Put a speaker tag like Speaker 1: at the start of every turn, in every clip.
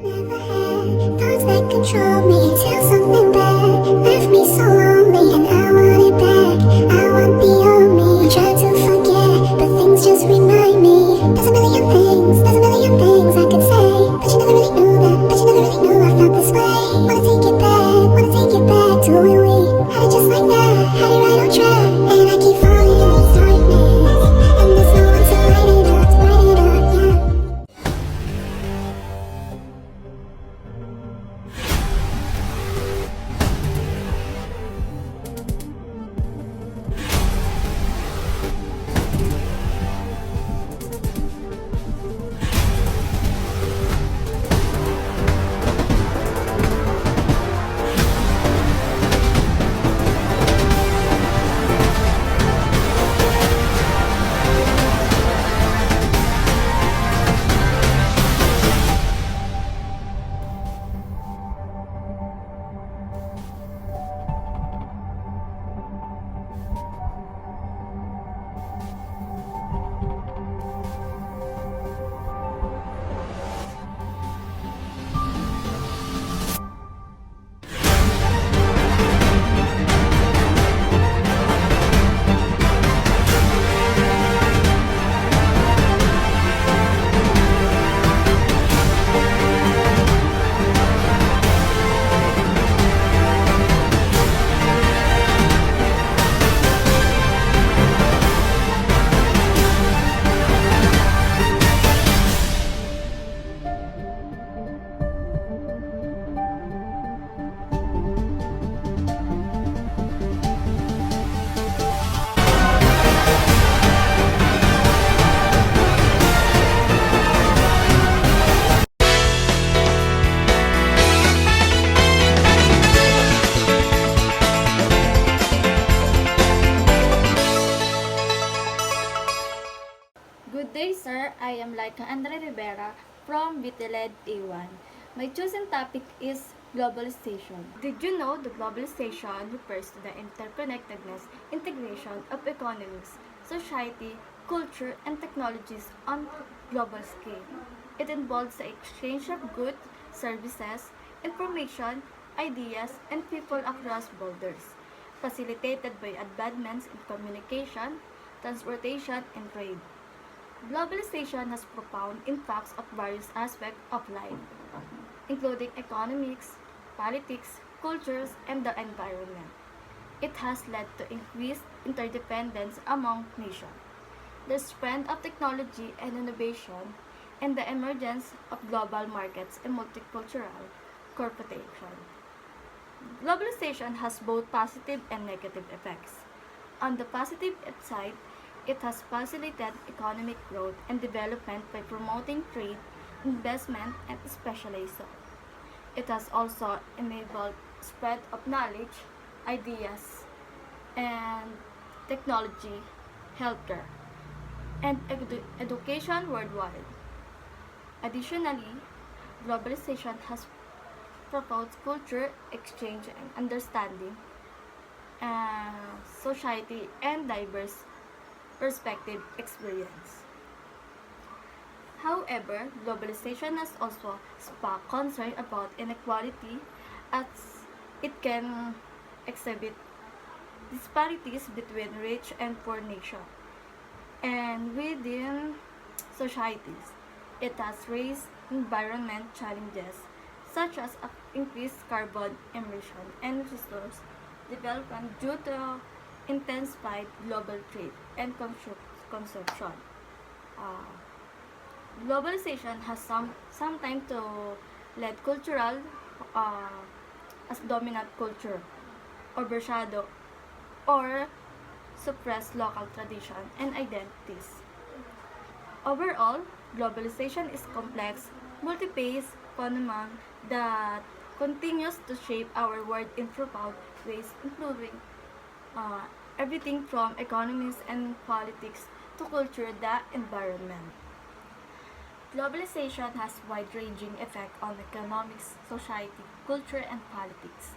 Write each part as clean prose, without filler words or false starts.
Speaker 1: Never had thoughts that control me until something bad left me so lonely, and I want it back. I want the old me. Try to forget, but things just remind me. There's a million things I could say, but you never really knew that. But you never really knew I felt this way. Wanna take it back to when we had it just like that. Had it right on track, and I keep falling in this darkness, and there's no one to light it up, yeah.
Speaker 2: Good day, sir. I am Lyka Andrea Rivera from Bitiled A1. My chosen topic is globalization. Did you know the globalization refers to the interconnectedness, integration of economies, society, culture, and technologies on global scale? It involves the exchange of goods, services, information, ideas, and people across borders, facilitated by advancements in communication, transportation, and trade. Globalization has profound impacts of various aspects of life, including economics, politics, cultures, and the environment. It has led to increased interdependence among nations, the spread of technology and innovation, and the emergence of global markets and multicultural cooperation. Globalization has both positive and negative effects. On the positive side, it has facilitated economic growth and development by promoting trade, investment, and specialization. It has also enabled spread of knowledge, ideas, and technology, healthcare, and education worldwide. Additionally, globalization has promoted culture exchange and understanding, society, and diverse perspective experience. However, globalization has also sparked concern about inequality as it can exhibit disparities between rich and poor nations and within societies. It has raised environment challenges such as increased carbon emission and resource development due to intensified global trade and consumption. Uh, Globalization has sometimes to led cultural uh, as dominant culture, overshadow, or suppress local tradition and identities. Overall, globalization is complex, multi-phase phenomenon that continues to shape our world in profound ways, including uh, everything from economics and politics to culture, the environment. Globalization has wide-ranging effect on economics, society, culture, and politics.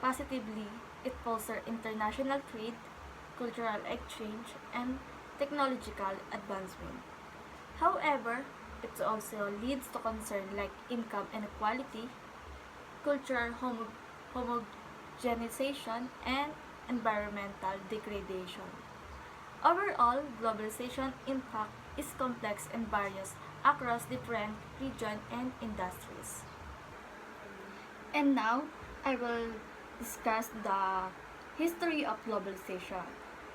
Speaker 2: Positively, it fosters international trade, cultural exchange, and technological advancement. However, It also leads to concerns like income inequality, cultural homogenization, and environmental degradation. Overall, globalization impact is complex and varies across different regions and industries. And now, I will discuss the history of globalization.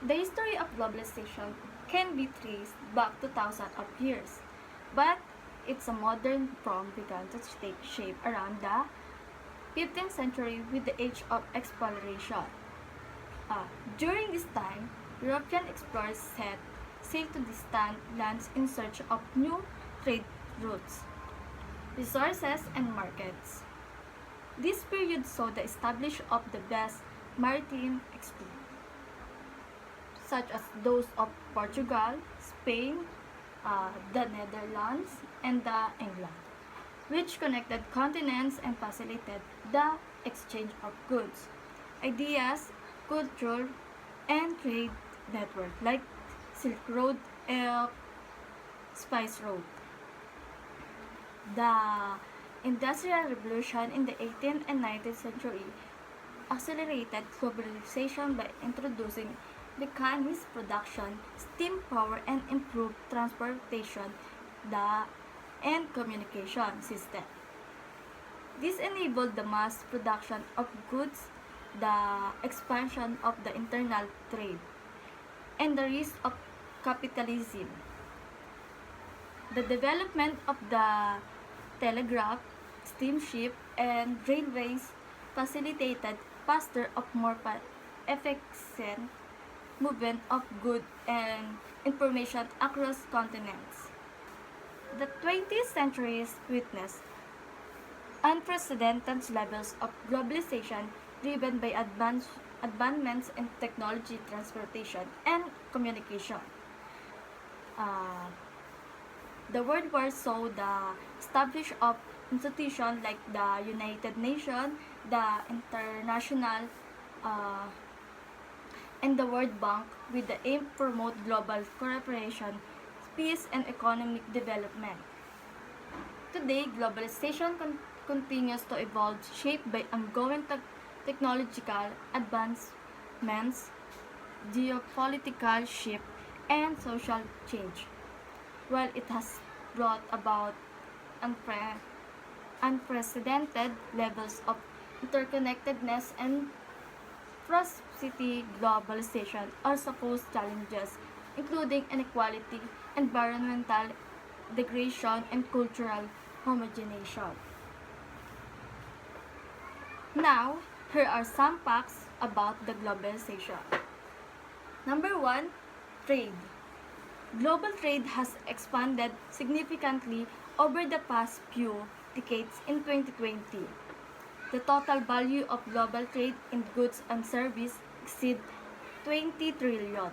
Speaker 2: The history of globalization can be traced back to thousands of years, but its a modern form began to take shape around the 15th century with the age of exploration. During this time, European explorers set sail to distant lands in search of new trade routes, resources, and markets. This period saw the establishment of the best maritime exploits, such as those of Portugal, Spain, the Netherlands, and the England, which connected continents and facilitated the exchange of goods, ideas, culture, and trade network like Silk Road and Spice Road. The Industrial Revolution in the 18th and 19th century accelerated globalization by introducing mechanized production, steam power, and improved transportation and communication system. This enabled the mass production of goods, the expansion of the internal trade, and the rise of capitalism. The development of the telegraph, steamship, and railways facilitated faster of more efficient movement of goods and information across continents. The 20th century witnessed unprecedented levels of globalization driven by advancements in technology, transportation, and communication. Uh, the World War saw the establishment of institutions like the United Nations, the International uh, and the World Bank with the aim to promote global cooperation, peace, and economic development. Today, globalization continues to evolve, shaped by ongoing technological advancements, geopolitical shift, and social change. While it has brought about unprecedented levels of interconnectedness and prosperity, globalization also poses challenges, including inequality, environmental degradation, and cultural homogenization. Now, here are some facts about the globalization. Number 1, trade. Global trade has expanded significantly over the past few decades in 2020. The total value of global trade in goods and services exceeds 20 trillion.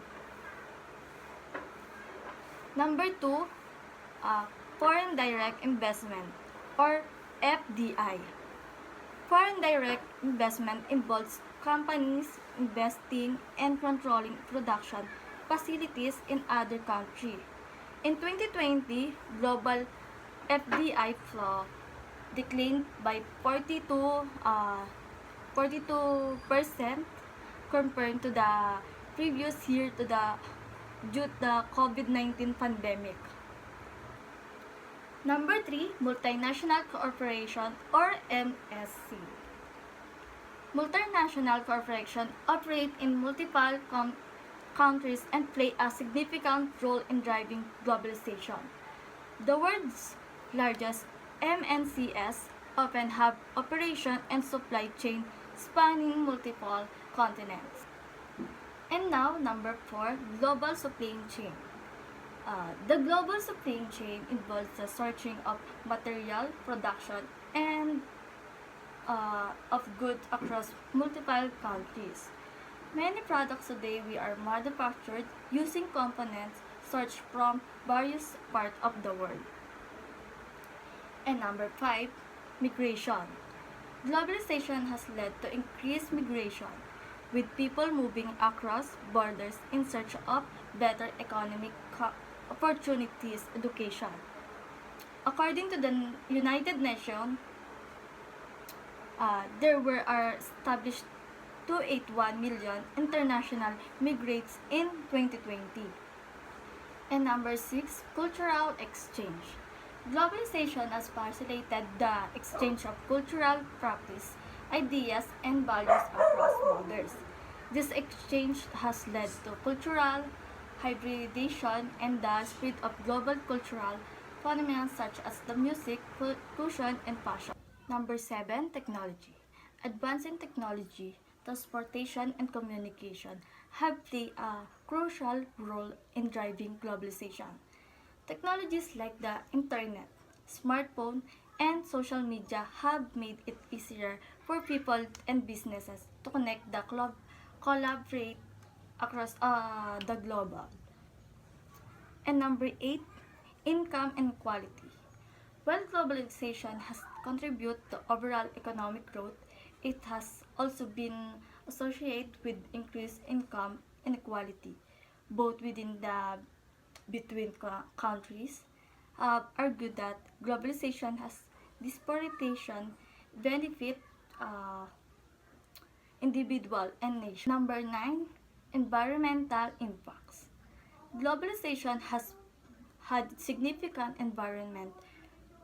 Speaker 2: Number 2, foreign direct investment or FDI. Foreign direct investment involves companies investing and controlling production facilities in other countries. In 2020, global FDI flow declined by 42% compared to the previous year due to the COVID-19 pandemic. Number 3, multinational corporation or MSC. Multinational corporations operate in multiple countries and play a significant role in driving globalization. The world's largest MNCs often have operation and supply chain spanning multiple continents. And now, number 4, global supply chain. The global supply chain involves the sourcing of material, production, and of goods across multiple countries. Many products today we are manufactured using components sourced from various parts of the world. And number 5, migration. Globalization has led to increased migration, with people moving across borders in search of better economic opportunities, education, According to the United Nations, there were established 281 million international migrants in 2020. And number 6, cultural exchange. Globalization has facilitated the exchange of cultural practice, ideas, and values across borders. This exchange has led to cultural hybridization and the spread of global cultural phenomena such as the music, fusion, and fashion. Number 7, technology. Advancing technology, transportation, and communication have played a crucial role in driving globalization. Technologies like the internet, smartphone, and social media have made it easier for people and businesses to connect the collaborate across the global. And number 8, income inequality. While globalization has contributed to overall economic growth, it has also been associated with increased income inequality, both within the between countries. Argued that globalization has disproportionate benefit uh, individual and nation. Number 9, environmental impacts. Globalization has had significant environment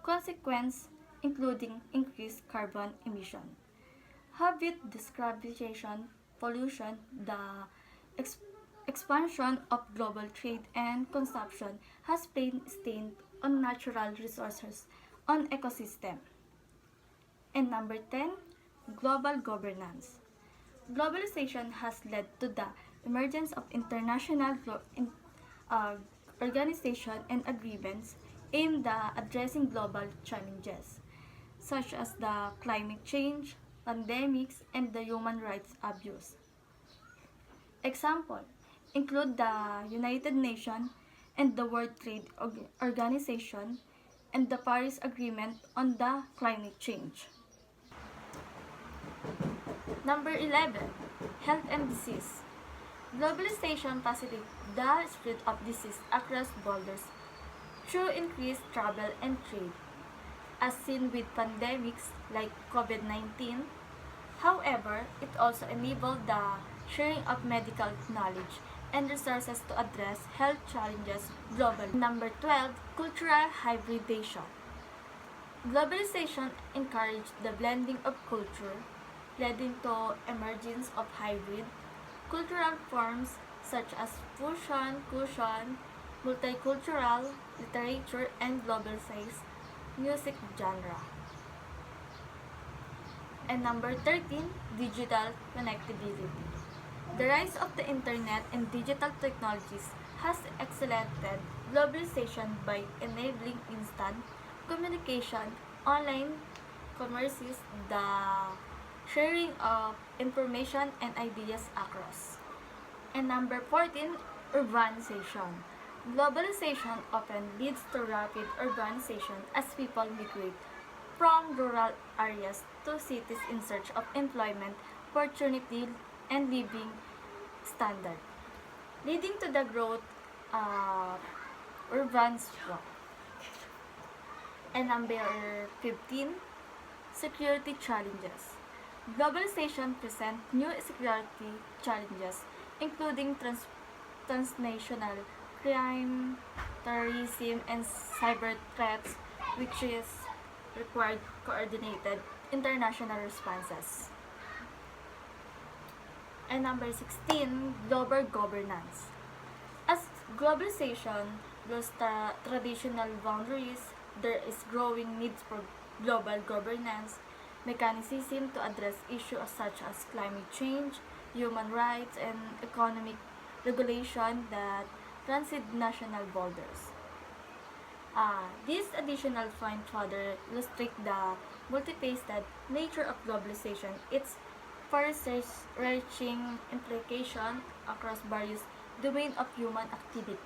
Speaker 2: consequences including increased carbon emission, habit descarbonization, pollution, the ex- expansion of global trade and consumption has placed strain on natural resources, on ecosystem. And number 10, global governance. Globalization has led to the emergence of international uh, organizations and agreements aimed at addressing global challenges, such as the climate change, pandemics, and the human rights abuse. Example include the United Nations and the World Trade Organization and the Paris Agreement on the climate change. Number 11, health and disease. Globalization facilitates the spread of disease across borders through increased travel and trade, as seen with pandemics like COVID-19. However, it also enabled the sharing of medical knowledge and resources to address health challenges globally. Number 12, cultural hybridization. Globalization encouraged the blending of culture, leading to emergence of hybrid cultural forms such as fusion, multicultural literature, and globalized music genre. And number 13, digital connectivity. The rise of the internet and digital technologies has accelerated globalization by enabling instant communication, online commerces, the sharing of information and ideas across. And number 14, urbanization. Globalization often leads to rapid urbanization as people migrate from rural areas to cities in search of employment, opportunity, and living standard, leading to the growth of urban sprawl. And number 15, security challenges. Globalization presents new security challenges, including transnational crime, terrorism, and cyber threats, which is required coordinated international responses. And number 16, global governance. As globalization lost traditional boundaries, there is growing need for global governance mechanism to address issues such as climate change, human rights, and economic regulation that transcend national borders. This additional point further illustrate the multifaceted nature of globalization, its far-reaching implication across various domains of human activity.